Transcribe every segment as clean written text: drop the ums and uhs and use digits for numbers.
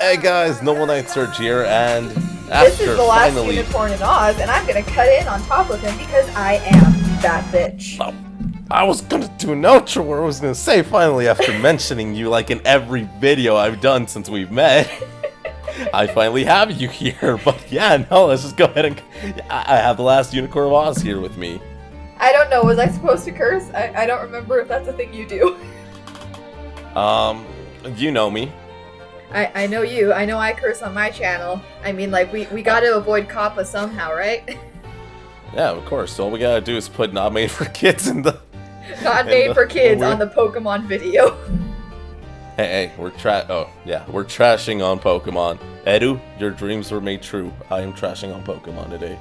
Hey guys, Noble Knight Surge here, and this is the last unicorn in Oz, and I'm gonna cut in on top of him because I am that bitch. Oh, I was gonna do an outro where I was gonna say finally, after mentioning you like in every video I've done since we've met, I finally have you here. But yeah, no, let's just go ahead and I have the last unicorn of Oz here with me. I don't know, was I supposed to curse? I don't remember if that's a thing you do. You know me. I know you. I know I curse on my channel. I mean, like, we gotta avoid COPPA somehow, right? Yeah, of course. All we gotta do is put not made for kids in the... Not made for kids on the Pokemon video. Hey, we're trashing on Pokemon. Edu, your dreams were made true. I am trashing on Pokemon today.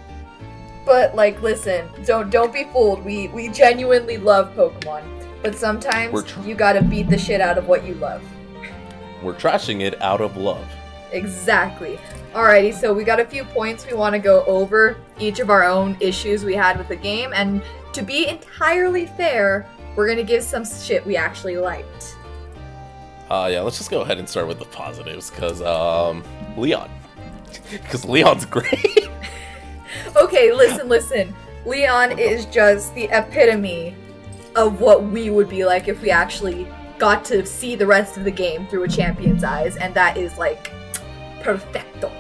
But, like, listen, don't be fooled. We genuinely love Pokemon. But sometimes you gotta beat the shit out of what you love. We're trashing it out of love. Exactly. Alrighty, so we got a few points we want to go over, each of our own issues we had with the game, and to be entirely fair, we're gonna give some shit we actually liked. Yeah, let's just go ahead and start with the positives, because, Leon. Because Leon's great. Okay, listen. Leon is just the epitome of what we would be like if we actually got to see the rest of the game through a champion's eyes, and that is, like, perfecto.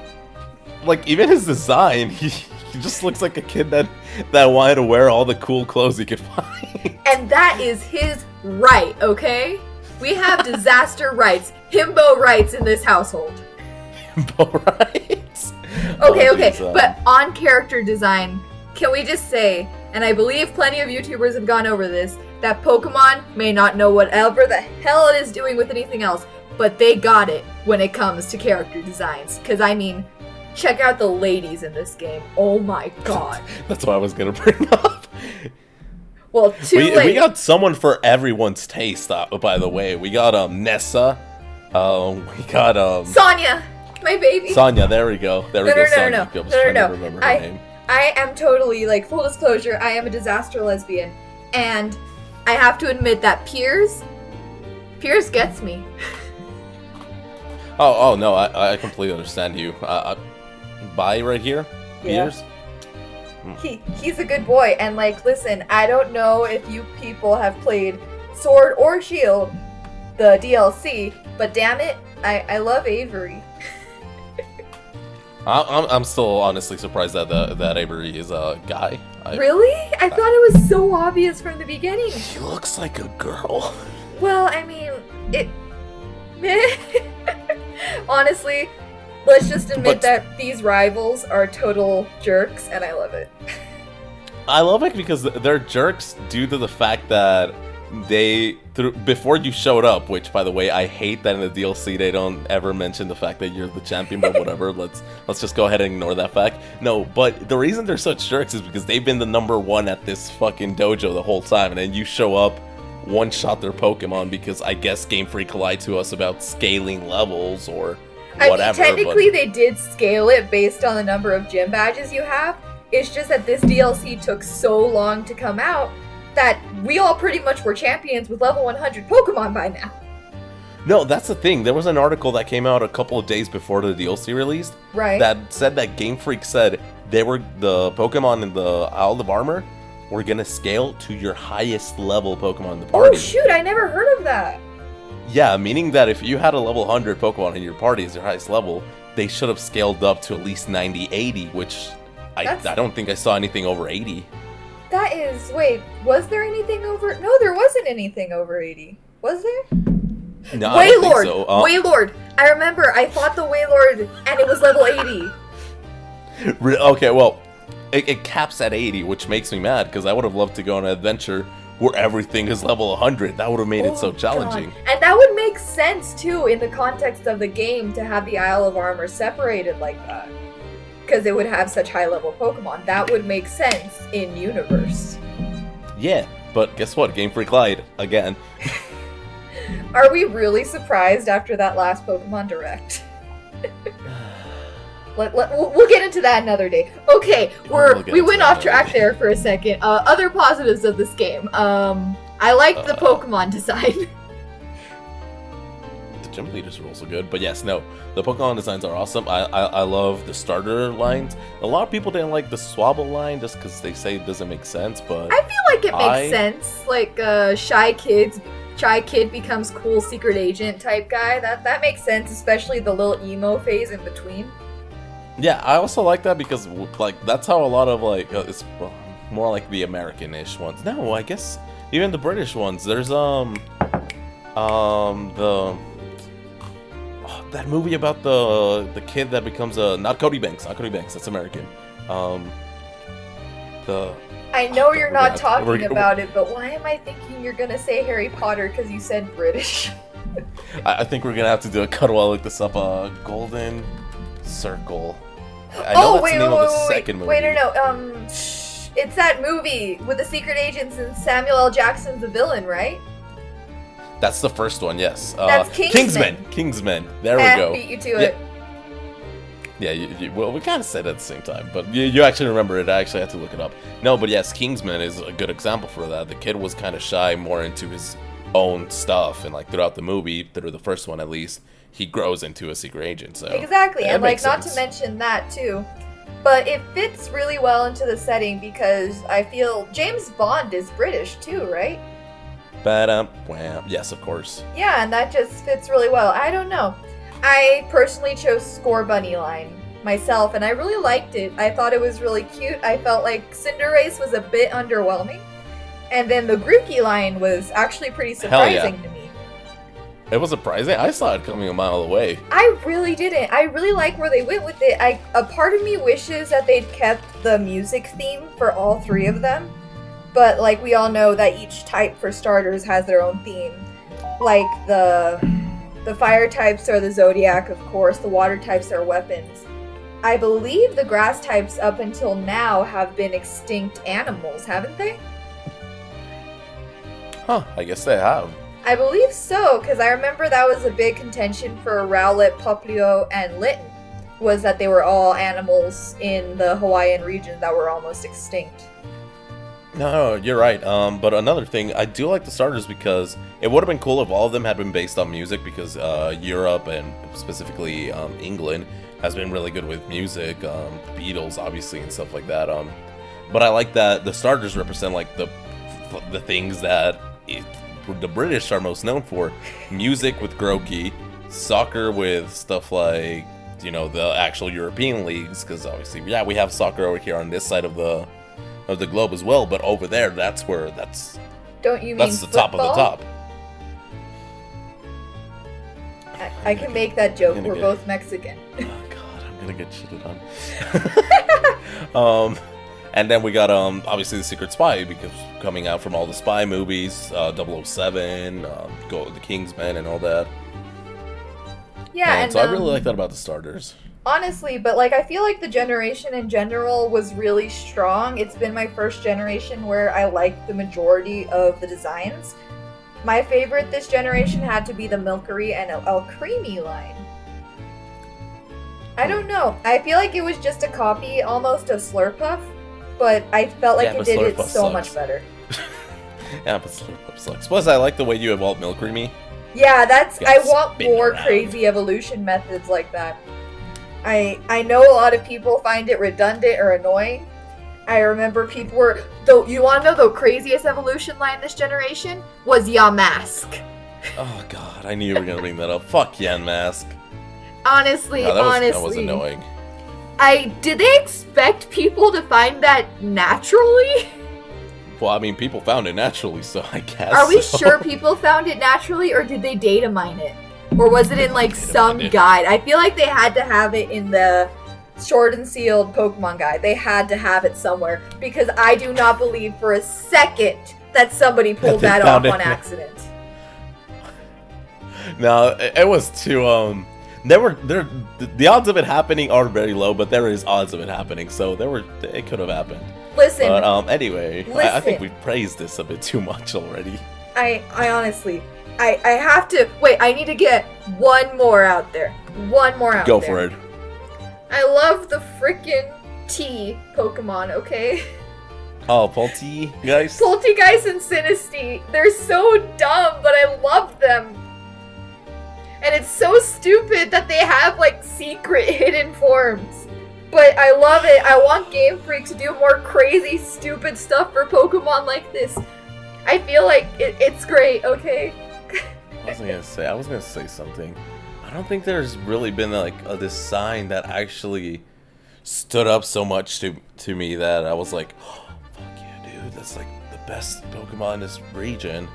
Like, even his design, he just looks like a kid that wanted to wear all the cool clothes he could find. And that is his right, okay? We have disaster rights, himbo rights in this household. Himbo rights? Okay, but on character design, can we just say, and I believe plenty of YouTubers have gone over this, that Pokemon may not know whatever the hell it is doing with anything else, but they got it when it comes to character designs. Because, I mean, check out the ladies in this game. Oh my god. That's what I was going to bring up. Well, we got someone for everyone's taste, by the way. We got Nessa. We got Sonya, my baby. Sonya, there we go. There we go. Sonya. I was trying to remember her name. I am totally, like, full disclosure, I am a disaster lesbian. And I have to admit that Piers gets me. Oh no, I completely understand you. Bye right here, yeah. Piers. He's a good boy, and, like, listen, I don't know if you people have played Sword or Shield, the DLC, but damn it, I love Avery. I'm still honestly surprised that Avery is a guy. Really? I thought it was so obvious from the beginning. He looks like a girl. Well, I mean, honestly, let's just admit that these rivals are total jerks, and I love it. I love it because they're jerks due to the fact that before you showed up, which, by the way, I hate that in the DLC they don't ever mention the fact that you're the champion, but whatever, let's just go ahead and ignore that fact. No, but the reason they're such jerks is because they've been the #1 at this fucking dojo the whole time, and then you show up, one-shot their Pokemon because I guess Game Freak lied to us about scaling levels or whatever. I mean, technically they did scale it based on the number of gym badges you have. It's just that this DLC took so long to come out that we all pretty much were champions with level 100 Pokemon by now. No, that's the thing. There was an article that came out a couple of days before the DLC released, right? That said that Game Freak said the Pokemon in the Isle of Armor were gonna scale to your highest level Pokemon in the party. Oh shoot, I never heard of that. Yeah, meaning that if you had a level 100 Pokemon in your party as your highest level, they should have scaled up to at least 90, 80, which I don't think I saw anything over 80. That is... Wait, was there anything over... No, there wasn't anything over 80. Was there? No, I don't think so. Wailord! I remember, I fought the Wailord, and it was level 80. Okay, well, it caps at 80, which makes me mad, because I would have loved to go on an adventure where everything is level 100. That would have made it so challenging. God. And that would make sense, too, in the context of the game, to have the Isle of Armor separated like that. Because it would have such high-level Pokemon. That would make sense in universe. Yeah, but guess what? Game Freak lied again. Are we really surprised after that last Pokemon Direct? We'll get into that another day. Okay, we went off track there for a second. Other positives of this game. I liked the Pokemon design. gym leaders are also good. But yes, no, the Pokemon designs are awesome. I love the starter lines. A lot of people didn't like the Swabble line just because they say it doesn't make sense, but I feel like it makes sense. Like Shy Kid becomes cool secret agent type guy. That makes sense, especially the little emo phase in between. Yeah, I also like that because like that's how a lot of like it's more like the American-ish ones. No, I guess even the British ones. There's that movie about the kid that becomes not Cody Banks, that's American. I know you're not talking about it, but why am I thinking you're gonna say Harry Potter because you said British? I think we're gonna have to do a cut while I look this up. Golden Circle. I know that's the name of the second movie. Wait, no. It's that movie with the secret agents and Samuel L. Jackson's the villain, right? That's the first one, yes. That's Kingsman. Kingsman. There we go. Beat you to it. Yeah, well, we kind of said it at the same time, but you actually remember it. I actually had to look it up. No, but yes, Kingsman is a good example for that. The kid was kind of shy, more into his own stuff, and like throughout the movie, through the first one at least, he grows into a secret agent. So exactly, and like not to mention that too, but it fits really well into the setting because I feel James Bond is British too, right? Yes, of course. Yeah, and that just fits really well. I don't know. I personally chose Score Bunny line myself, and I really liked it. I thought it was really cute. I felt like Cinderace was a bit underwhelming, and then the Grookey line was actually pretty surprising to me. It was surprising. I saw it coming a mile away. I really didn't. I really like where they went with it. A part of me wishes that they'd kept the music theme for all three of them. But like we all know that each type for starters has their own theme. Like the fire types are the Zodiac, of course. The water types are weapons. I believe the grass types up until now have been extinct animals, haven't they? Huh, I guess they have. I believe so, because I remember that was a big contention for Rowlet, Poplio, and Litten, was that they were all animals in the Hawaiian region that were almost extinct. No, you're right. But another thing, I do like the starters because it would have been cool if all of them had been based on music because Europe and specifically England has been really good with music, Beatles obviously and stuff like that. But I like that the starters represent like the things that the British are most known for: music with Grookey, soccer with stuff like the actual European leagues because obviously we have soccer over here on this side of the globe as well, but over there that's Don't you mean that's the football? top of the top. I can make that joke. We're both Mexican. Oh god, I'm gonna get shitted on. And then we got obviously the Secret Spy because coming out from all the spy movies, 007, the Kingsman and all that. Yeah, and so I really like that about the starters. Honestly, but like I feel like the generation in general was really strong. It's been my first generation where I liked the majority of the designs. My favorite this generation had to be the Milkery and El Creamy line. I don't know. I feel like it was just a copy almost of Slurpuff, but I felt like it did it so much better. Yeah, but Slurpuff sucks. Plus, I like the way you evolved Milkery. Yeah, I want more crazy evolution methods like that. I know a lot of people find it redundant or annoying. I remember people were... Though, you want to know the craziest evolution line this generation? Was Yamask. Oh god, I knew you were going to bring that up. Fuck Yamask. Honestly. That was annoying. Did they expect people to find that naturally? Well, I mean, people found it naturally, so I guess. Are we sure people found it naturally, or did they data mine it? Or was it in, like, some guide? I feel like they had to have it in the Sword and Sealed Pokemon guide. They had to have it somewhere, because I do not believe for a second that somebody pulled that off on accident. No, it was too, the odds of it happening are very low, but there is odds of it happening, so it could have happened. Listen. But anyway, I think we've praised this a bit too much already. I honestly, I have to wait. I need to get one more out there. Go for it. I love the frickin' T Pokemon. Okay. Oh, Poltegeist. Poltegeist and Sinistea. They're so dumb, but I love them. And it's so stupid that they have, like, secret hidden forms. But I love it. I want Game Freak to do more crazy, stupid stuff for Pokemon like this. I feel like it's great, okay? I was gonna say something. I don't think there's really been, like, a design that actually stood up so much to me that I was like, oh, fuck yeah, dude, that's, like, the best Pokemon in this region.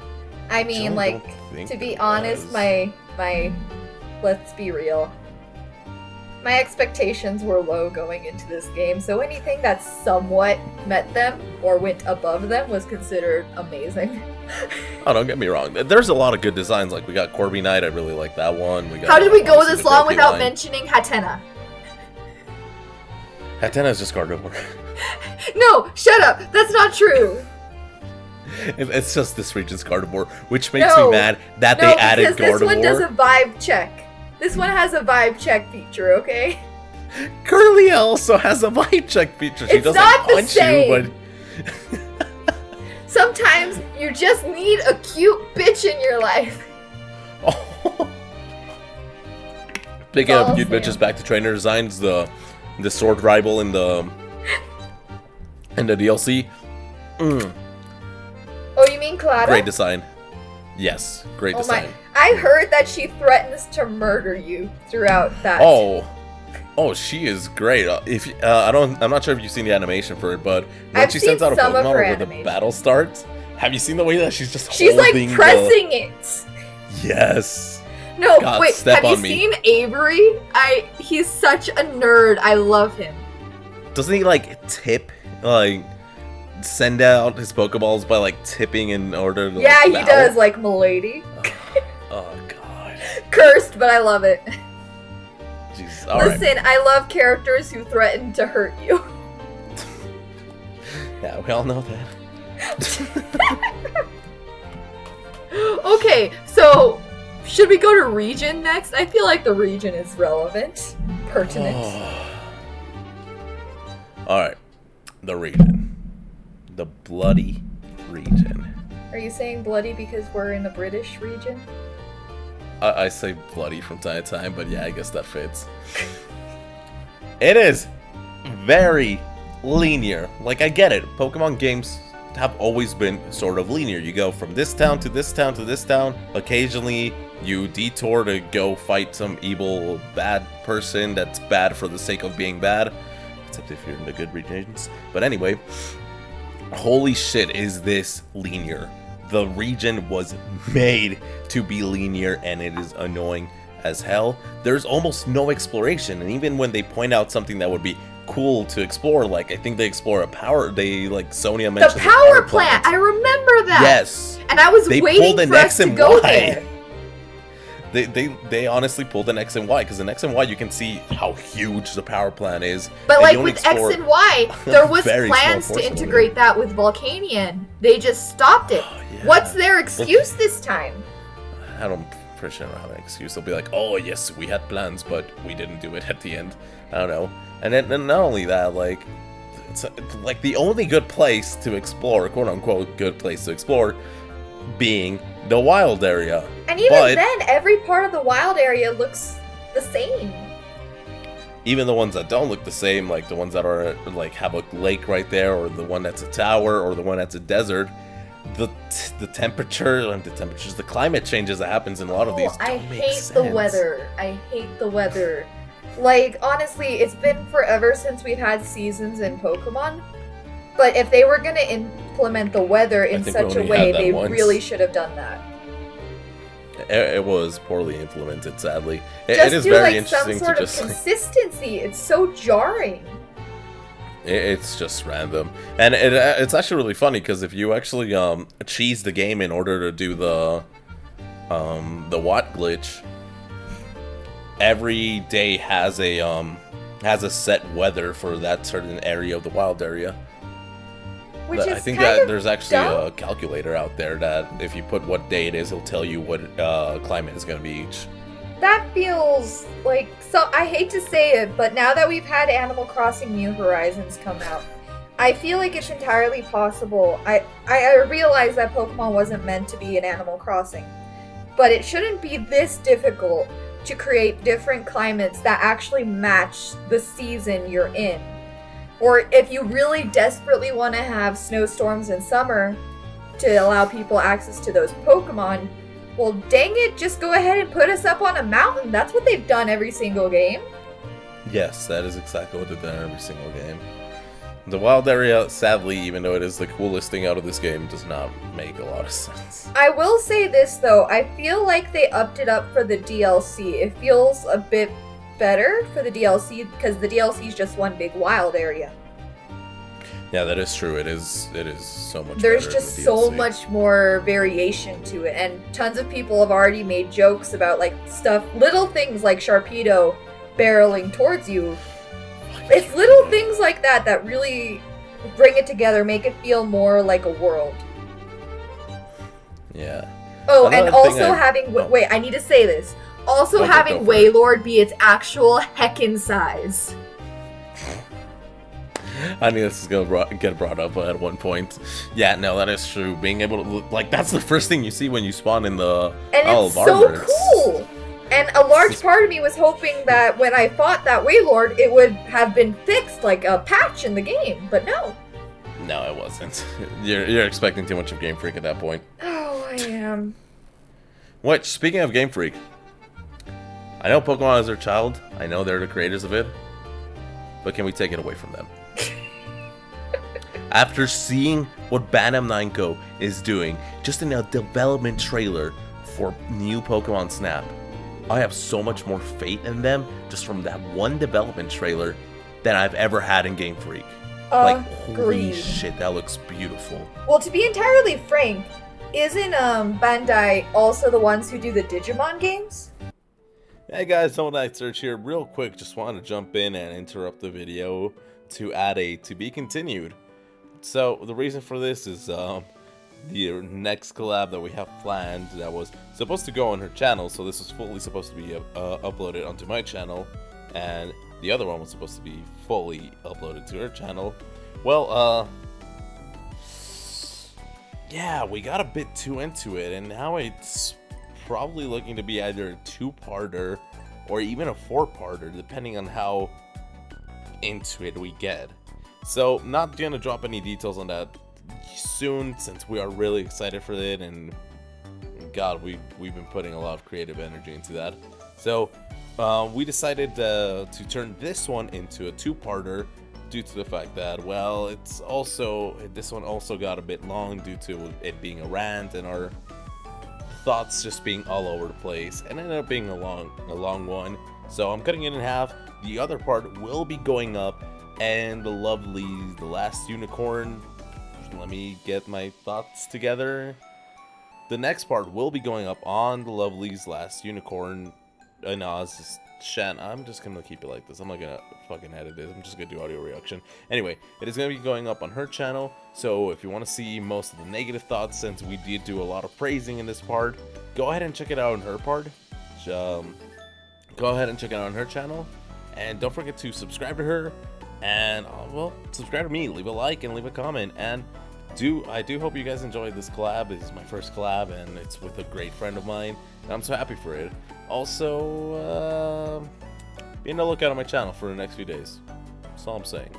I mean, like, to be honest, my let's be real. My expectations were low going into this game, so anything that somewhat met them or went above them was considered amazing. Oh, don't get me wrong. There's a lot of good designs. Like, we got Corviknight, I really like that one. How did we go this long without mentioning Hatena? Hatena is just Gardevoir. No, shut up! That's not true! It's just this region's Gardevoir, which makes me mad that they added Gardevoir. This one does a vibe check. This one has a vibe check feature, okay? Curly also has a vibe check feature. She doesn't punch you, but sometimes you just need a cute bitch in your life. Oh. Picking up cute bitches back to trainer designs, the sword rival in the DLC. Oh, you mean Clara? Great design. Yes, great design. I heard that she threatens to murder you throughout that. Oh, she is great. I'm not sure if you've seen the animation for it, but when she sends out a Pokemon where the battle starts, have you seen the way that she's like pressing it? Yes. No, God, wait, have you seen Avery? He's such a nerd. I love him. Doesn't he, like, tip, like, send out his Pokeballs by, like, tipping in order to, yeah, he does, like Milady. Oh, God. Cursed, but I love it. Jesus. Listen, I love characters who threaten to hurt you. Yeah, we all know that. Okay, so should we go to region next? I feel like the region is relevant, pertinent. Alright, the region. The bloody region. Are you saying bloody because we're in the British region? I say bloody from time to time, but yeah, I guess that fits. It is very linear. Like, I get it. Pokemon games have always been sort of linear. You go from this town to this town to this town. Occasionally, you detour to go fight some evil, bad person that's bad for the sake of being bad. Except if you're in the good regions. But anyway, holy shit, is this linear. The region was made to be linear, and it is annoying as hell. There's almost no exploration, and even when they point out something that would be cool to explore, like I think they explore Sonia mentioned the power plant. I remember that. Yes, and I was waiting for us to go there. They honestly pulled an X and Y, because in X and Y you can see how huge the power plant is. But like with X and Y, there was plans to integrate that with Volcanion. They just stopped it. Oh, yeah. What's their excuse this time? I don't have an excuse. They'll be like, oh yes, we had plans, but we didn't do it at the end. I don't know. And then not only that, like, it's like the only good place to explore, quote unquote good place to explore, being the wild area. And even then, every part of the wild area looks the same. Even the ones that don't look the same, like the ones that are like have a lake right there, or the one that's a tower, or the one that's a desert, the climate changes that happens in a lot of these. I hate the weather. I hate the weather. Like, honestly, it's been forever since we've had seasons in Pokemon. But if they were gonna implement the weather in such a way, they really should have done that. It was poorly implemented, sadly. It is very interesting to just some sort of consistency. It's so jarring. It's just random, and it's actually really funny because if you actually cheese the game in order to do the Watt glitch, every day has a set weather for that certain area of the wild area. Which I think that there's actually a calculator out there that if you put what day it is, it'll tell you what climate is going to be each. That feels like so. I hate to say it, but now that we've had Animal Crossing New Horizons come out, I feel like it's entirely possible. I realize that Pokemon wasn't meant to be an Animal Crossing, but it shouldn't be this difficult to create different climates that actually match the season you're in. Or if you really desperately want to have snowstorms in summer to allow people access to those Pokemon, well, dang it, just go ahead and put us up on a mountain. That's what they've done every single game. Yes, that is exactly what they've done every single game. The wild area, sadly, even though it is the coolest thing out of this game, does not make a lot of sense. I will say this, though. I feel like they upped it up for the DLC. It feels a bit better for the DLC, because the DLC is just one big wild area. Yeah, that is true. It is so much There's better just in the so DLC. much more variation to it, and tons of people have already made jokes about, like, stuff, little things like Sharpedo barreling towards you. It's little things like that that really bring it together, make it feel more like a world. Yeah. Oh, Another and also thing having... Wait, I need to say this. Also Okay, having go for it. Wailord be its actual heckin' size. I knew this was gonna get brought up at one point. Yeah, no, that is true. Being able to look, like, that's the first thing you see when you spawn in the And Isle it's of so Armor. cool! And a large part of me was hoping that when I fought that Wailord, it would have been fixed, like a patch in the game, but no. No, it wasn't. You're expecting too much of Game Freak at that point. Oh, I am. Which, speaking of Game Freak, I know Pokemon is their child. I know they're the creators of it. But can we take it away from them? After seeing what Bandai Namco is doing, just in a development trailer for new Pokemon Snap, I have so much more faith in them just from that one development trailer than I've ever had in Game Freak. Like, holy Agreed. shit, that looks beautiful. Well, to be entirely frank, isn't Bandai also the ones who do the Digimon games? Hey guys, Someone I Search here. Real quick, just wanted to jump in and interrupt the video to add a to be continued. So, the reason for this is the next collab that we have planned that was supposed to go on her channel, so this was fully supposed to be uploaded onto my channel, and the other one was supposed to be fully uploaded to her channel. Well, yeah, we got a bit too into it, and now it's probably looking to be either a two-parter or even a four-parter, depending on how into it we get. So, not gonna drop any details on that soon, since we are really excited for it, and God, we've been putting a lot of creative energy into that. So, we decided to turn this one into a two-parter due to the fact that, well, this one also got a bit long due to it being a rant and our thoughts just being all over the place, and ended up being a long one. So I'm cutting it in half. The other part will be going up, and the lovely The Last Unicorn. Let me get my thoughts together. The next part will be going up on the lovely's TheLastUnicornInOZ channel. I'm just gonna keep it like this. I'm not gonna fucking edit it. I'm just gonna do audio reaction. Anyway, it is gonna be going up on her channel. So if you want to see most of the negative thoughts, since we did do a lot of praising in this part, go ahead and check it out on her part. Go ahead and check it out on her channel, and don't forget to subscribe to her. And well, subscribe to me, leave a like and leave a comment, and I do hope you guys enjoyed this collab. This is my first collab, and it's with a great friend of mine, and I'm so happy for it. Also, be on the lookout on my channel for the next few days. That's all I'm saying.